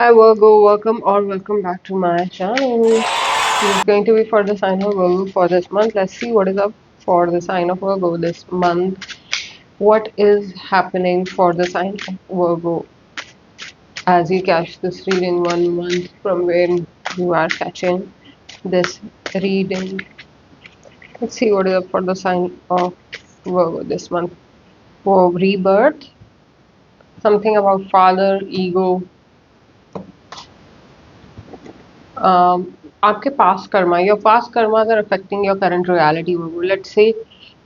Hi Virgo, welcome back to my channel. This is going to be for the sign of Virgo for this month. Let's see what is up for the sign of Virgo this month. What is happening for the sign of Virgo as you catch this reading 1 month from when you are catching this reading. Let's see what is up for the sign of Virgo this month. For rebirth, something about father, ego, आपके past karma, your past karmas are affecting your current reality. Let's say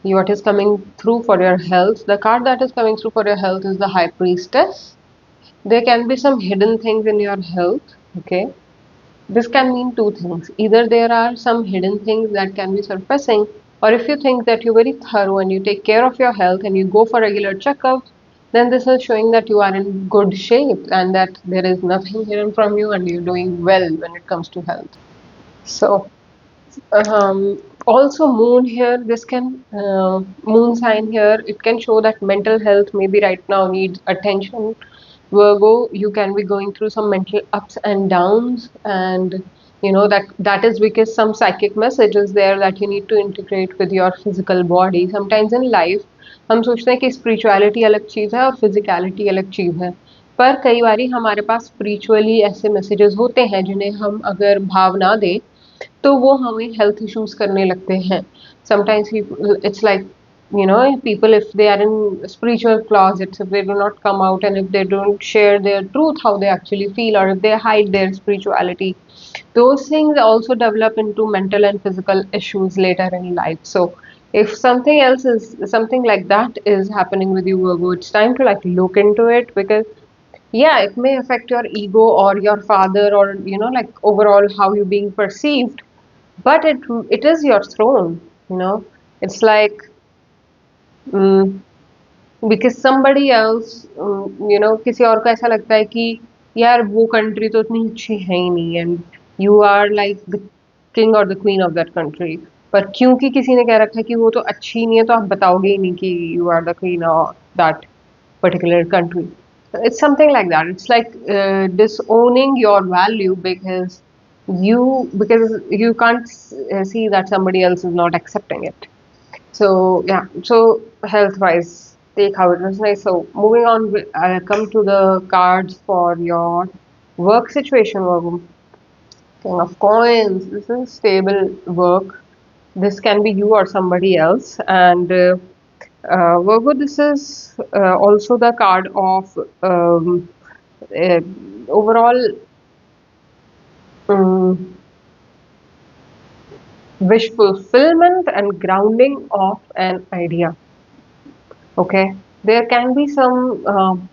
what is coming through for your health. The card that is coming through for your health is the High Priestess. There can be some hidden things in your health. Okay, this can mean two things. Either there are some hidden things that can be surfacing, or if you think that you're very thorough and you take care of your health and you go for regular checkups, then this is showing that you are in good shape and that there is nothing hidden from you and you're doing well when it comes to health. So, also moon here, this can, moon sign here, it can show that mental health maybe right now needs attention. Virgo, you can be going through some mental ups and downs, and that is because some psychic message is there that you need to integrate with your physical body. Sometimes in life हम सोचते हैं कि spirituality अलग चीज़ है और physicality अलग चीज़ है, पर कई बारी हमारे पास स्पिरिचुअली ऐसे मैसेजेस होते हैं जिन्हें हम अगर भाव ना दें तो वो हमें हेल्थ इश्यूज करने लगते हैं. Sometimes it's like, people, if they are in spiritual closets, if they do not come out and if they don't share their truth, how they actually feel, or if they hide their spirituality, those things also develop into mental and physical issues later in life. So if something like that is happening with you, Virgo, it's time to like look into it, because yeah, it may affect your ego or your father, or like overall how you're being perceived, but it is your throne. It's like, mm, because somebody else, किसी और को ऐसा लगता है कि यार वो country तो इतनी अच्छी है ही नहीं, and you are like the king or the queen of that country. पर क्योंकि किसी ने कह रखा है कि वो तो अच्छी नहीं है, तो आप बताओगे ही नहीं कि you are the queen of that particular country. It's something like that. It's like disowning your value because you can't see that somebody else is not accepting it. So yeah. So health wise, take how it was nice. So moving on, I'll come to the cards for your work situation. King of Coins. This is stable work. This can be you or somebody else, and Virgo, this is also the card of uh, overall um, wish fulfillment and grounding of an idea. Okay, there can be some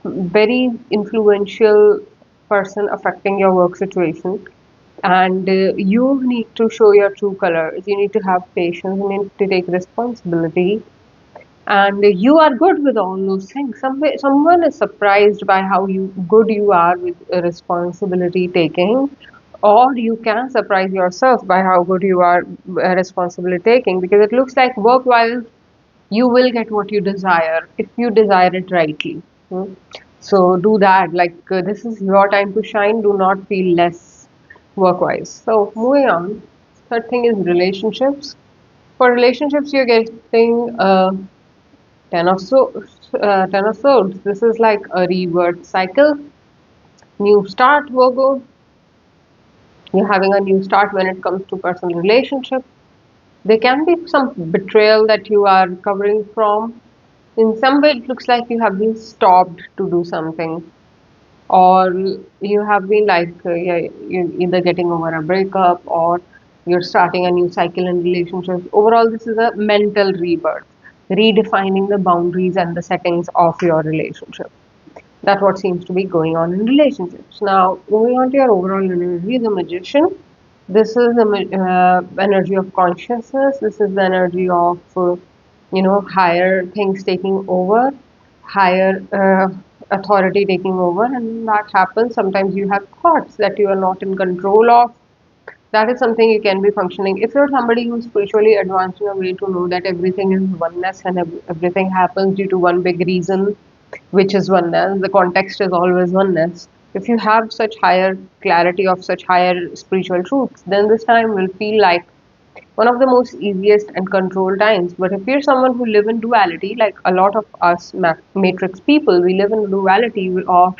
very influential person affecting your work situation, and you need to show your true colors. You need to have patience. You need to take responsibility, and you are good with all those things. Someone is surprised by how good you are with responsibility taking, or you can surprise yourself by how good you are responsibility taking, because it looks like work-wise you will get what you desire if you desire it rightly. Hmm? So do that. Like, this is your time to shine. Do not feel less work-wise. So moving on. Third thing is relationships. For relationships, you're getting Ten of Swords. This is like a rebirth cycle, new start, Virgo. You're having a new start when it comes to personal relationship. There can be some betrayal that you are recovering from. In some way, it looks like you have been stopped to do something, or you have been like, yeah, you're either getting over a breakup or you're starting a new cycle in relationships. Overall, this is a mental rebirth, redefining the boundaries and the settings of your relationship. That's what seems to be going on in relationships. Now, moving on to your overall energy, the magician. This is the energy of consciousness. This is the energy of, higher things taking over, higher authority taking over, and that happens. Sometimes you have thoughts that you are not in control of. That is something you can be functioning. If you're somebody who's spiritually advanced in a way to know that everything is oneness and everything happens due to one big reason, which is oneness, the context is always oneness. If you have such higher clarity of such higher spiritual truths, then this time will feel like one of the most easiest and controlled times. But if you're someone who live in duality, like a lot of us matrix people, we live in duality of,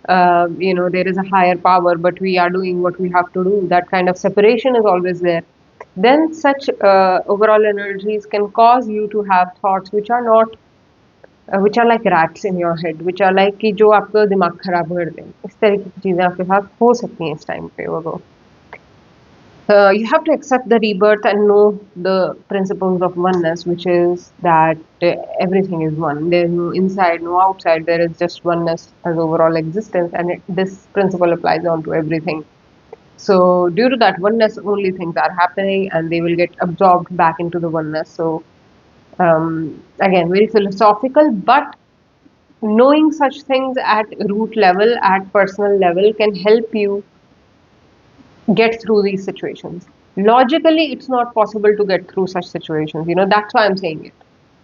there is a higher power, but we are doing what we have to do. That kind of separation is always there. Then such overall energies can cause you to have thoughts which are not, which are like rats in your head, which are like कि जो आपका दिमाग खराब कर दें. इस तरीके की चीजें आपके साथ हो सकती हैं इस टाइम पे वो. You have to accept the rebirth and know the principles of oneness, which is that everything is one. There is no inside, no outside. There is just oneness as overall existence, and this principle applies on to everything. So, due to that oneness, only things are happening, and they will get absorbed back into the oneness. So, again, very philosophical, but knowing such things at root level, at personal level, can help you get through these situations. Logically, it's not possible to get through such situations. That's why I'm saying it.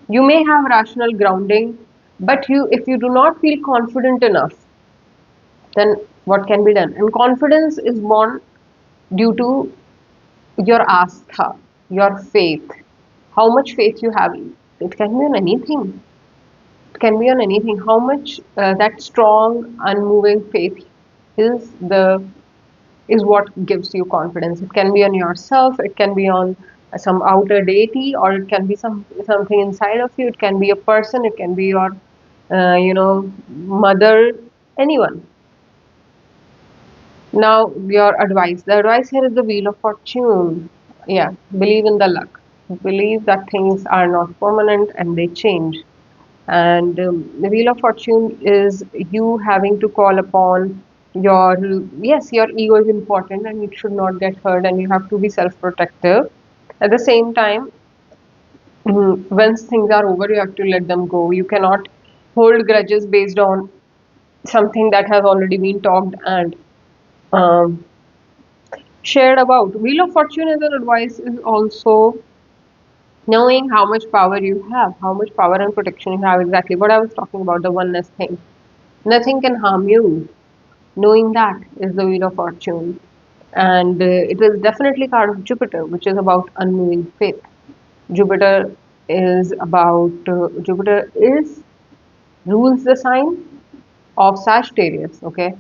You may have rational grounding, but if you do not feel confident enough, then what can be done? And confidence is born due to your astha, your faith. How much faith you have. It can be on anything. It can be on anything. How much that strong, unmoving faith is what gives you confidence. It can be on yourself, it can be on some outer deity, or it can be something inside of you. It can be a person, it can be your, mother, anyone. Now, your advice. The advice here is the Wheel of Fortune. Yeah, believe in the luck. Believe that things are not permanent and they change. And the Wheel of Fortune is you having to call upon your, yes, your ego is important and it should not get hurt, and you have to be self-protective. At the same time, once things are over, you have to let them go. You cannot hold grudges based on something that has already been talked and um, shared about. Wheel of Fortune as an advice is also knowing how much power you have, how much power and protection you have. Exactly what I was talking about, the oneness thing. Nothing can harm you. Knowing that is the Wheel of Fortune. And it is definitely card of Jupiter, which is about unmoving faith. Jupiter Jupiter is rules the sign of Sagittarius, okay?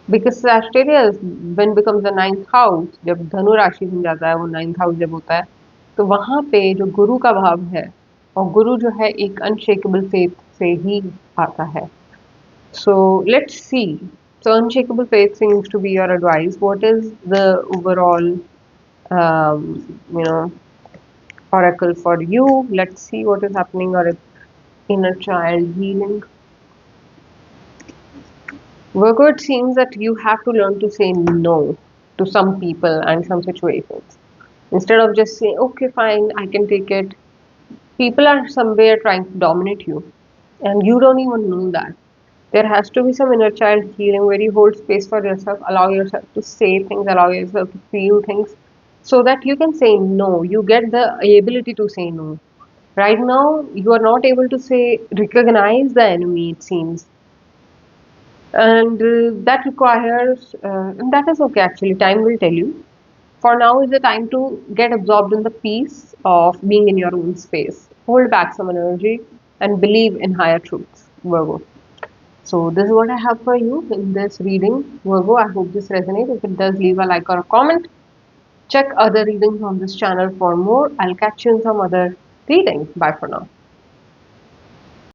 Because Sagittarius when becomes the ninth house, जब धनु राशि बन जाता है, वो ninth house जब होता है, तो वहाँ पे जो गुरु का भाव है, और गुरु जो है एक unshakable faith से ही आता है. So let's see. So unshakable faith seems to be your advice. What is the overall, oracle for you? Let's see what is happening. Or inner child healing. Virgo, it seems that you have to learn to say no to some people and some situations. Instead of just saying, okay, fine, I can take it. People are somewhere trying to dominate you, and you don't even know that. There has to be some inner child healing where you hold space for yourself, allow yourself to say things, allow yourself to feel things, so that you can say no. You get the ability to say no. Right now, you are not able to recognize the enemy, it seems. And that requires, and that is okay actually, time will tell you. For now is the time to get absorbed in the peace of being in your own space. Hold back some energy and believe in higher truths, Virgo. So this is what I have for you in this reading, Virgo. I hope this resonates. If it does, leave a like or a comment. Check other readings on this channel for more. I'll catch you in some other reading. Bye for now.